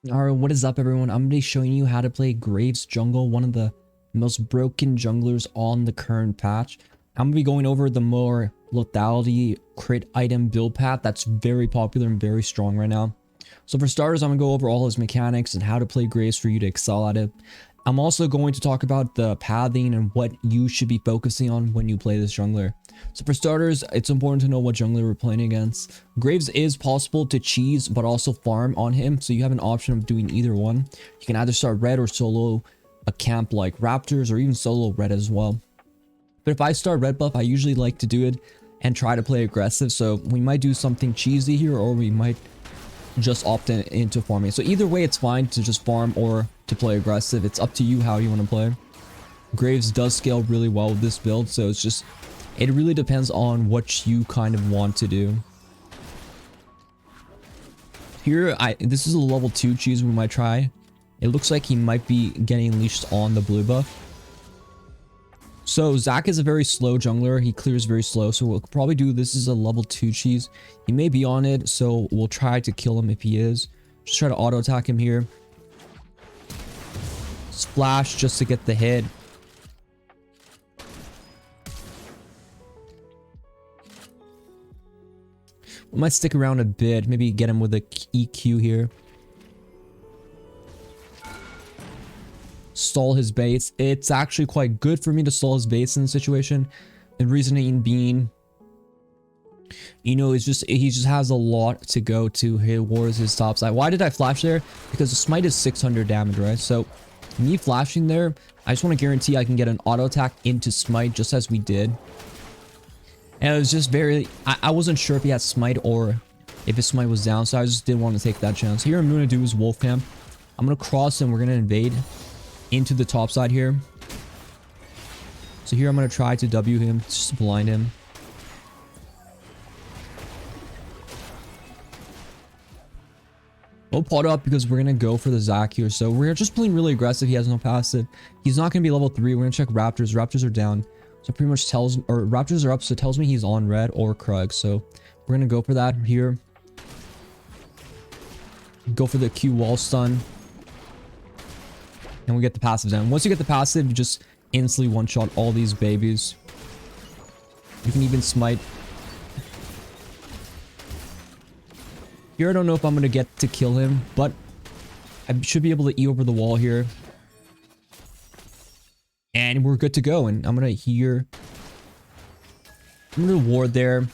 Alright, what is up everyone? I'm going to be showing you how to play Graves Jungle, one of the most broken junglers on the current patch. I'm going to be going over the more lethality crit item build path that's very popular and very strong right now. So for starters, I'm going to go over all his mechanics and how to play Graves for you to excel at it. I'm also going to talk about the pathing and what you should be focusing on when you play this jungler. So for starters, it's important to know what jungler we're playing against. Graves is possible to cheese but also farm on him, so you have an option of doing either one. You can either start red or solo a camp like Raptors, or even solo red as well. But if I start red buff, I usually like to do it and try to play aggressive, so we might do something cheesy here, or we might just opt into farming. So either way, it's fine to just farm or to play aggressive. It's up to you how you want to play. Graves does scale really well with this build, so it really depends on what you kind of want to do. Here, this is a level 2 cheese we might try. It looks like he might be getting leashed on the blue buff. So Zac is a very slow jungler. He clears very slow, so we'll probably do this is a level 2 cheese. He may be on it, so we'll try to kill him if he is. Just try to auto attack him here. Splash just to get the hit. We might stick around a bit, maybe get him with a EQ here. Stall his base. It's actually quite good for me to stall his base in this situation. The reasoning being, you know, he just has a lot to go to hit towards his top side. Why did I flash there? Because the smite is 600 damage, right? So me flashing there, I just want to guarantee I can get an auto attack into smite just as we did. And it was just very, I wasn't sure if he had smite or if his smite was down, so I just didn't want to take that chance. Here I'm going to do is wolf camp. I'm going to cross and we're going to invade into the top side here. So here I'm going to try to W him, just blind him. We'll pot up because we're going to go for the Zac here. So we're just playing really aggressive. He has no passive. He's not going to be level 3. We're going to check Raptors. Raptors are down. So pretty much tells, or Raptors are up, so it tells me he's on red or Krug. So we're going to go for that here. Go for the Q wall stun. And we get the passive down. Once you get the passive, you just instantly one-shot all these babies. You can even smite. Here, I don't know if I'm going to get to kill him, but I should be able to E over the wall here. And we're good to go. And I'm going to ward there.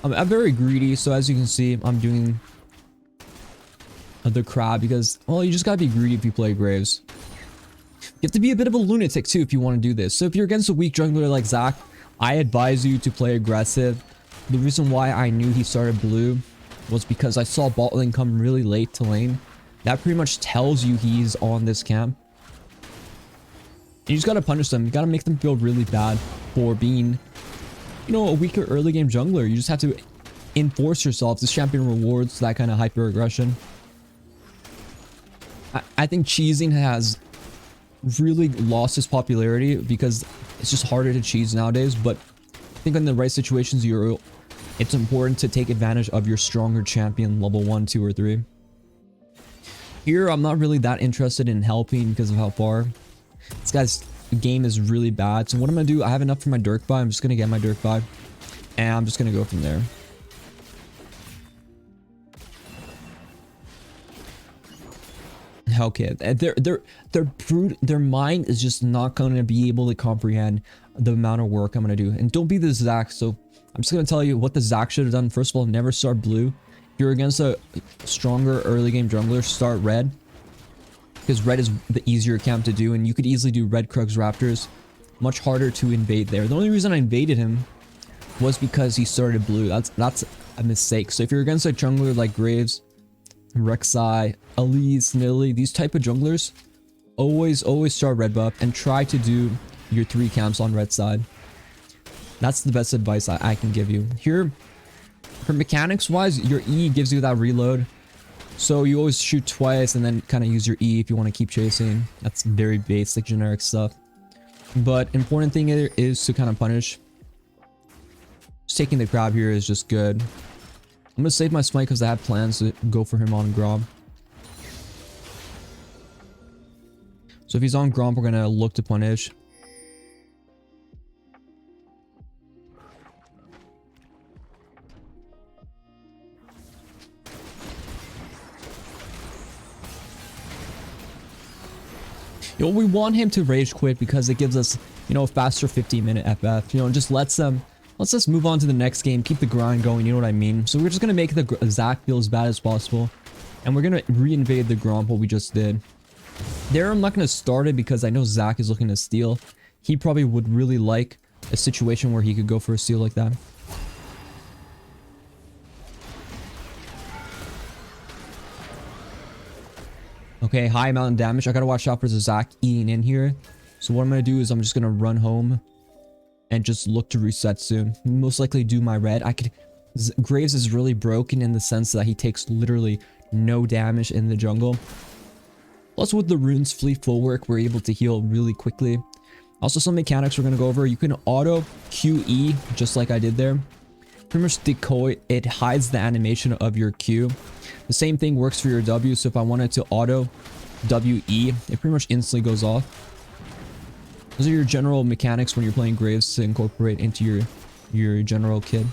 I'm very greedy, so as you can see, I'm doing the crab because, well, you just gotta be greedy if you play Graves. You have to be a bit of a lunatic too if you want to do this. So if you're against a weak jungler like Zac, I advise you to play aggressive. The reason why I knew he started blue was because I saw bot lane come really late to lane. That pretty much tells you he's on this camp. You just gotta punish them. You gotta make them feel really bad for being, you know, a weaker early game jungler. You just have to enforce yourself. This champion rewards that kind of hyper aggression. I think cheesing has really lost its popularity because it's just harder to cheese nowadays, but I think in the right situations, it's important to take advantage of your stronger champion level 1, 2, or 3. Here, I'm not really that interested in helping because of how far. This guy's game is really bad. So what I'm going to do, I have enough for my Dirk buy. I'm just going to get my Dirk buy, and I'm just going to go from there. Okay, their mind is just not going to be able to comprehend the amount of work I'm going to do. And don't be the Zac. So I'm just going to tell you what the Zac should have done. First of all, never start blue. If you're against a stronger early game jungler, start red, because red is the easier camp to do, and you could easily do red Krugs Raptors. Much harder to invade there. The only reason I invaded him was because he started blue. That's a mistake. So if you're against a jungler like Graves, Rek'sai, Elise, Nilly, these type of junglers, always start red buff and try to do your 3 camps on red side. That's the best advice I can give you. Here, for mechanics wise, your E gives you that reload. So you always shoot twice and then kind of use your E if you want to keep chasing. That's very basic generic stuff. But important thing is to kind of punish. Just taking the crab here is just good. I'm gonna save my smite because I have plans to go for him on Grom. So if he's on Grom, we're gonna look to punish. You know, we want him to rage quit because it gives us, you know, a faster 15-minute FF. You know, just lets us move on to the next game, keep the grind going, you know what I mean? So we're just gonna make the Zac feel as bad as possible. And we're gonna re-invade the Gromp, what we just did. There, I'm not gonna start it because I know Zac is looking to steal. He probably would really like a situation where he could go for a steal like that. Okay, high amount of damage. I gotta watch out for the Zac eating in here. So what I'm gonna do is I'm just gonna run home and just look to reset soon. Most likely do my red. Graves is really broken in the sense that he takes literally no damage in the jungle. Plus with the runes fleet full work, we're able to heal really quickly. Also some mechanics we're gonna go over. You can auto QE just like I did there. Pretty much decoy, it hides the animation of your Q. The same thing works for your W, so if I wanted to auto WE, it pretty much instantly goes off. Those are your general mechanics when you're playing Graves to incorporate into your general kit.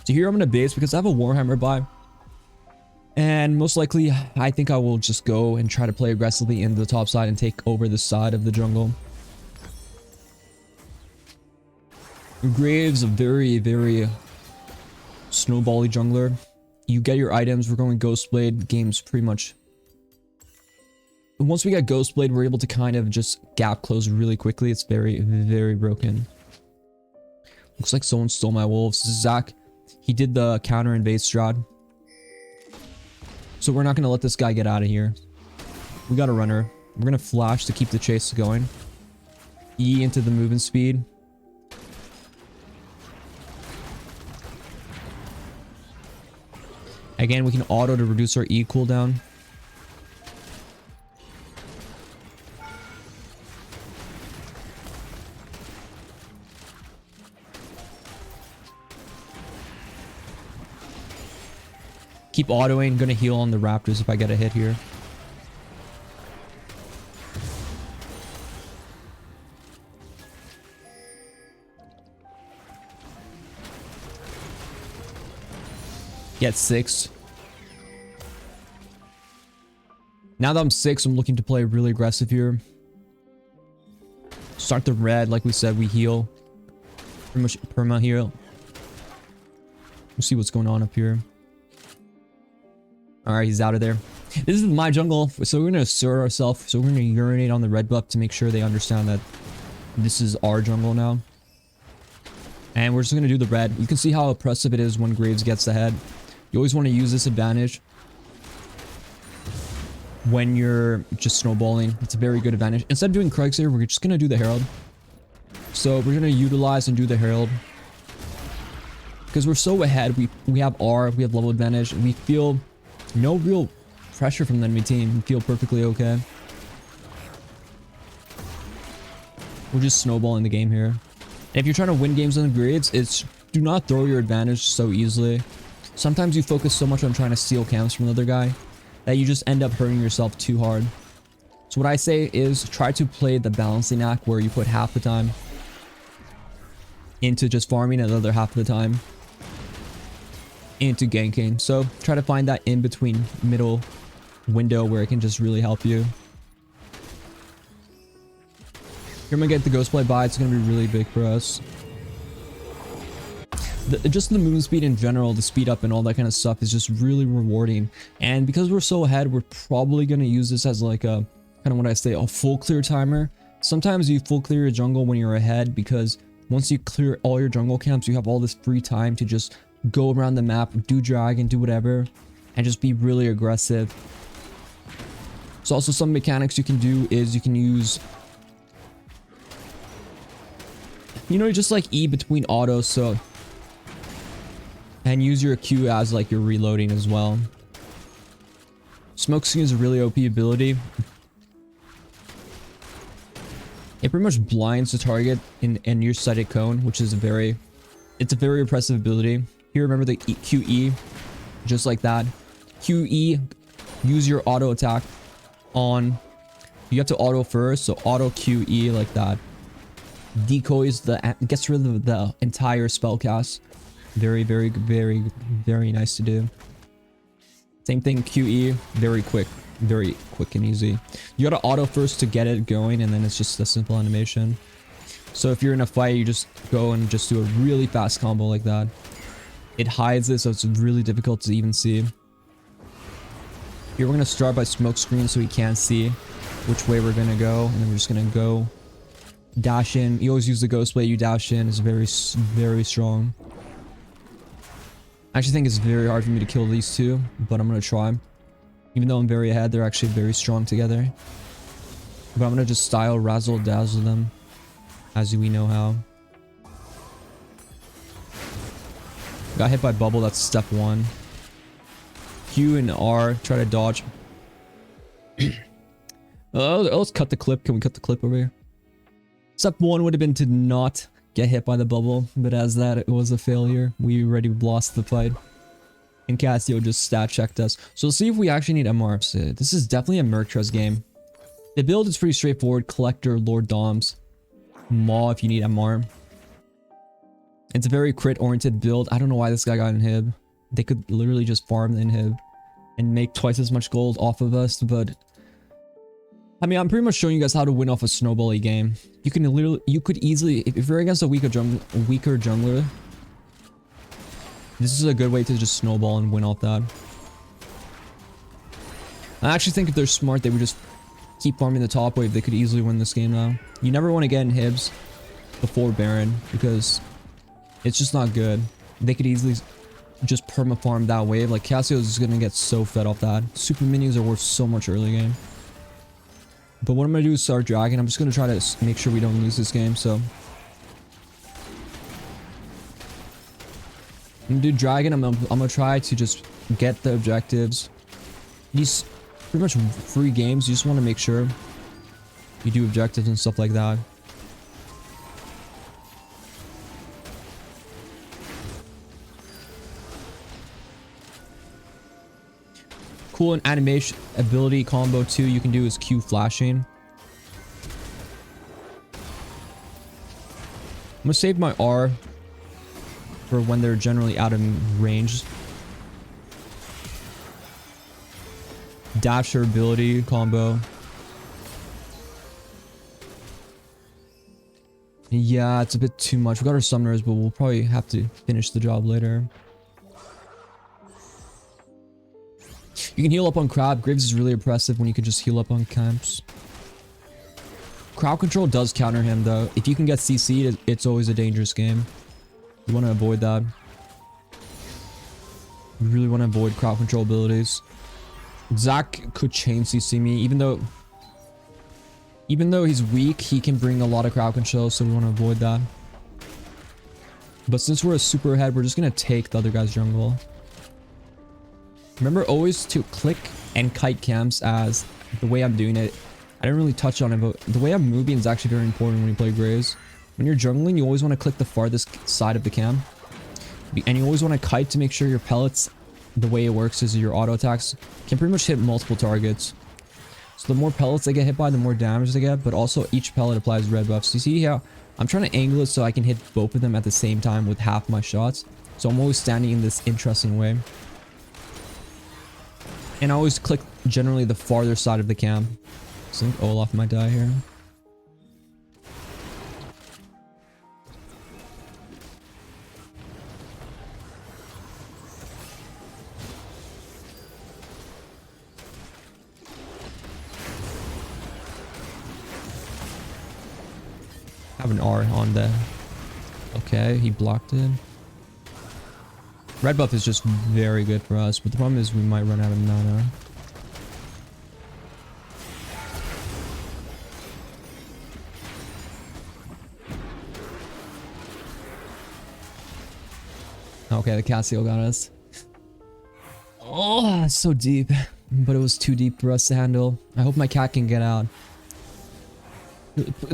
So here I'm gonna base because I have a Warhammer buy. And most likely, I think I will just go and try to play aggressively into the top side and take over the side of the jungle. Graves, a very, very snowbally jungler. You get your items. We're going Ghostblade. Game's pretty much... Once we get Ghostblade, we're able to kind of just gap close really quickly. It's very, very broken. Looks like someone stole my wolves. Zac, he did the counter invade strat. So we're not going to let this guy get out of here. We got a runner. We're going to flash to keep the chase going. E into the movement speed. Again, we can auto to reduce our E cooldown. Keep autoing. Gonna heal on the Raptors if I get a hit here. Get 6. Now that I'm 6, I'm looking to play really aggressive here. Start the red, like we said, we heal. Pretty much perma heal. We'll see what's going on up here. Alright, he's out of there. This is my jungle, so we're gonna assert ourselves. So we're gonna urinate on the red buff to make sure they understand that this is our jungle now. And we're just gonna do the red. You can see how oppressive it is when Graves gets ahead. You always want to use this advantage when you're just snowballing. It's a very good advantage. Instead of doing Rek'sai, we're just gonna do the Herald. So we're gonna utilize and do the Herald because we're so ahead. We have R, we have level advantage, and we feel no real pressure from the enemy team. We feel perfectly okay. We're just snowballing the game here. And if you're trying to win games on the Graves, it's do not throw your advantage so easily. Sometimes you focus so much on trying to steal camps from the other guy that you just end up hurting yourself too hard. So what I say is try to play the balancing act where you put half the time into just farming and the other half of the time into ganking. So try to find that in between middle window where it can just really help you. You're gonna get the Ghostblade buy. It's gonna be really big for us. Just the movement speed in general, the speed up and all that kind of stuff is just really rewarding. And because we're so ahead, we're probably going to use this as like a, kind of what I say, a full clear timer. Sometimes you full clear your jungle when you're ahead because once you clear all your jungle camps, you have all this free time to just go around the map, do drag and do whatever, and just be really aggressive. So also some mechanics you can do is you can use, you know, just like E between autos, so... And use your Q as like your reloading as well. Smoke Screen is a really OP ability. It pretty much blinds the target in your sighted cone, which is it's a very impressive ability. Here, remember the QE, just like that. QE, use your auto attack on. You have to auto first, so auto QE like that. Decoys gets rid of the entire spell cast. Very, very, very, very nice to do. Same thing, QE, very quick and easy. You gotta auto first to get it going, and then it's just a simple animation. So if you're in a fight, you just go and just do a really fast combo like that. It hides it, so it's really difficult to even see. Here we're gonna start by smoke screen so we can't see which way we're gonna go, and then we're just gonna go dash in. You always use the ghost blade, you dash in. It's very, very strong. I actually think it's very hard for me to kill these two, but I'm gonna try. Even though I'm very ahead, they're actually very strong together. But I'm gonna just style razzle dazzle them, as we know how. Got hit by bubble, that's step 1. Q and R, try to dodge. Let's cut the clip. Can we cut the clip over here? Step 1 would have been to not get hit by the bubble, but as that, it was a failure. We already lost the fight. And Cassio just stat checked us. So let's see if we actually need MRs. This is definitely a Merctress game. The build is pretty straightforward. Collector, Lord Doms. Maw if you need MR. It's a very crit-oriented build. I don't know why this guy got inhib. They could literally just farm the inhib and make twice as much gold off of us, but I mean, I'm pretty much showing you guys how to win off a snowbally game. You could easily, if you're against a weaker jungler, this is a good way to just snowball and win off that. I actually think if they're smart, they would just keep farming the top wave. They could easily win this game now. You never want to get inhibs before Baron because it's just not good. They could easily just perma-farm that wave. Like, Cassio is going to get so fed off that. Super minis are worth so much early game. But what I'm going to do is start dragon. I'm just going to try to make sure we don't lose this game, so. I'm going to do dragon. I'm going to try to just get the objectives. These pretty much free games. You just want to make sure you do objectives and stuff like that. Cool and animation ability combo too you can do is Q flashing. I'm gonna save my R for when they're generally out of range. Dasher ability combo. Yeah, it's a bit too much. We got our summoners, but we'll probably have to finish the job later. You can heal up on crab. Graves is really impressive when you can just heal up on camps. Crowd control does counter him though. If you can get CC'd, it's always a dangerous game. You want to avoid that. You really want to avoid crowd control abilities. Zac could chain CC me, even though he's weak, he can bring a lot of crowd control, so we want to avoid that. But since we're a super ahead, we're just gonna take the other guy's jungle. Remember always to click and kite camps as the way I'm doing it. I didn't really touch on it, but the way I'm moving is actually very important when you play Graves. When you're jungling, you always want to click the farthest side of the camp. And you always want to kite to make sure your pellets, the way it works is your auto attacks can pretty much hit multiple targets. So the more pellets they get hit by, the more damage they get, but also each pellet applies red buffs. You see how I'm trying to angle it so I can hit both of them at the same time with half my shots. So I'm always standing in this interesting way. And I always click generally the farther side of the camp. So I think Olaf might die here. Have an R on the... Okay, he blocked it. Red buff is just very good for us, but the problem is we might run out of mana. Okay, the Cassio got us. Oh, so deep. But it was too deep for us to handle. I hope my cat can get out.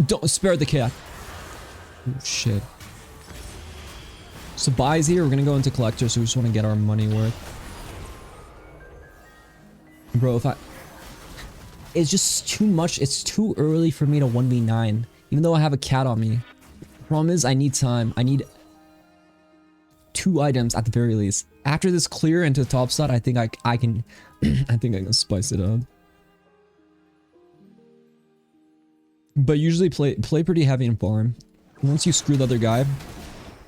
Don't spare the cat. Oh, shit. So buys here, we're gonna go into collector, so we just want to get our money worth. Bro, if I... It's just too much. It's too early for me to 1v9. Even though I have a cat on me. Problem is, I need time. I need 2 items at the very least. After this clear into the top side, I think I can... I think I can spice it up. But usually play pretty heavy in farm. Once you screw the other guy,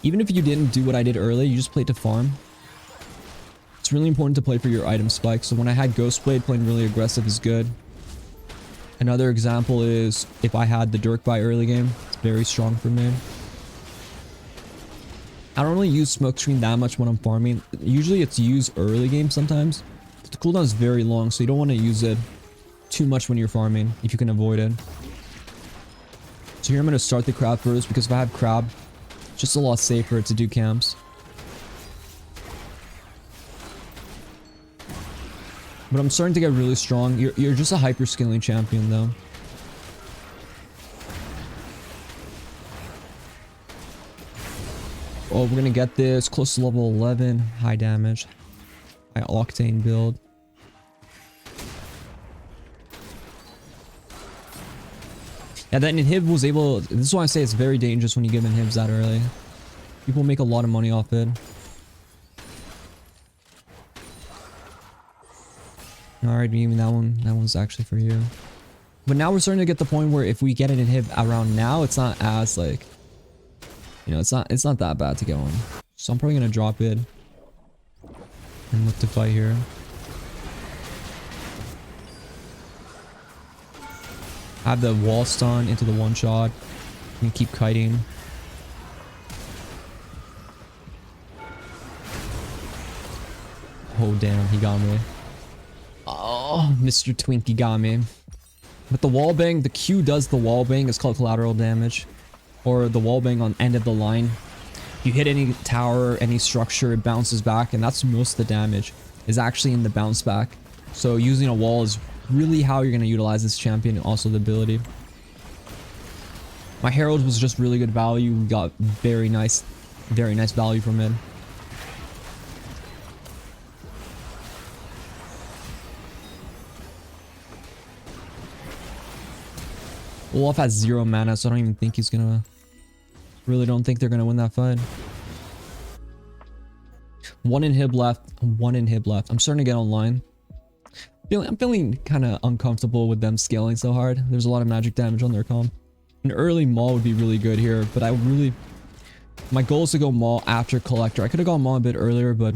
even if you didn't do what I did earlier, you just played to farm. It's really important to play for your item spike. So when I had Ghostblade, playing really aggressive is good. Another example is if I had the Dirk by early game, it's very strong for me. I don't really use smoke screen that much when I'm farming. Usually it's used early game sometimes. But the cooldown is very long, so you don't want to use it too much when you're farming if you can avoid it. So here I'm going to start the crab first because if I have crab, it's just a lot safer to do camps. But I'm starting to get really strong. You're just a hyper scaling champion though. Oh, we're gonna get this close to level 11. High damage. High octane build. Yeah, that inhib was able... This is why I say it's very dangerous when you give inhibs that early. People make a lot of money off it. Alright, even that one's actually for you. But now we're starting to get the point where if we get an inhib around now, it's not as like... You know, it's not that bad to get one. So I'm probably gonna drop it. And look to fight here. I have the wall stun into the one shot. And keep kiting. Oh damn, he got me. Oh, Mr. Twinkie got me. But the wall bang, the Q does the wall bang. It's called collateral damage. Or the wall bang on end of the line. You hit any tower, any structure, it bounces back. And that's most of the damage is actually in the bounce back. So using a wall is really how you're going to utilize this champion and also the ability. My Herald was just really good value. We got very nice value from it. Olaf has 0 mana, so I don't even think he's gonna... Really don't think they're gonna win that fight. 1 inhib left. 1 inhib left. I'm starting to get online. I'm feeling kind of uncomfortable with them scaling so hard. There's a lot of magic damage on their comp. An early Maul would be really good here, but I really... My goal is to go Maul after Collector. I could have gone Maul a bit earlier, but...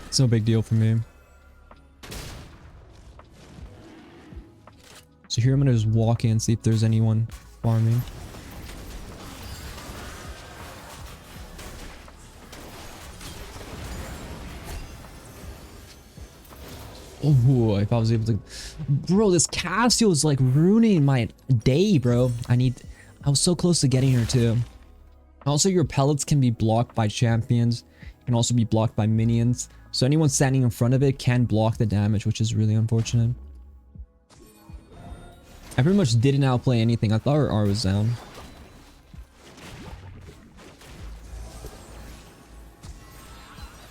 It's no big deal for me. So here I'm gonna just walk in, see if there's anyone farming. Oh, if I was able to... Bro, this Casio is like ruining my day, bro. I was so close to getting her too. Also, your pellets can be blocked by champions. Can also be blocked by minions. So anyone standing in front of it can block the damage, which is really unfortunate. I pretty much didn't outplay anything. I thought our R was down.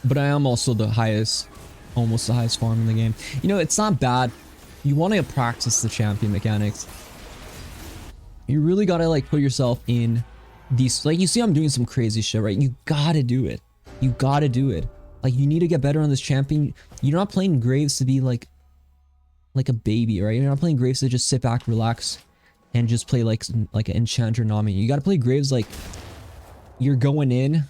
But I am also the highest, almost the highest farm in the game. You know, it's not bad. You want to practice the champion mechanics. You really gotta like put yourself in these, like you see I'm doing some crazy shit, right? You gotta do it. You gotta do it. Like you need to get better on this champion. You're not playing Graves to be like a baby, right? You're not playing Graves to just sit back, relax, and just play like an Enchanter Nami. You gotta play Graves like you're going in,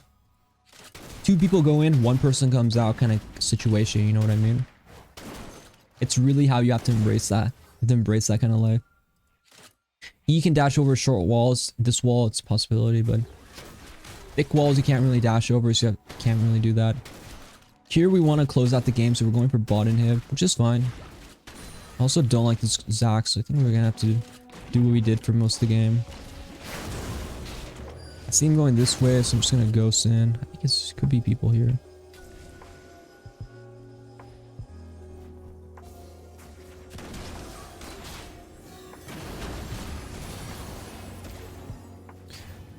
2 people go in, 1 person comes out kind of situation, you know what I mean? It's really how you have to embrace that. You have to embrace that kind of life. You can dash over short walls. This wall, it's a possibility, but thick walls you can't really dash over, so you can't really do that. Here we want to close out the game, so we're going for bot inhib, which is fine. I also don't like this Zac, so I think we're gonna have to do what we did for most of the game. I see him going this way, so I'm just gonna ghost in. I think it could be people here.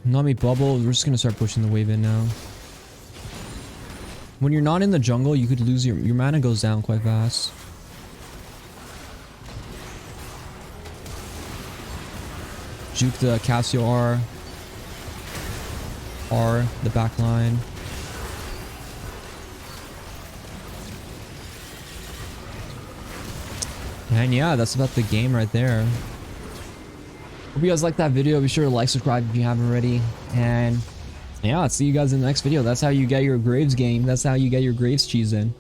Nami bubble, we're just gonna start pushing the wave in now. When you're not in the jungle, you could lose your mana goes down quite fast. Juke the Cassio R, the back line. And yeah, that's about the game right there. Hope you guys liked that video. Be sure to like, subscribe if you haven't already. And yeah, I'll see you guys in the next video. That's how you get your Graves game. That's how you get your Graves cheese in.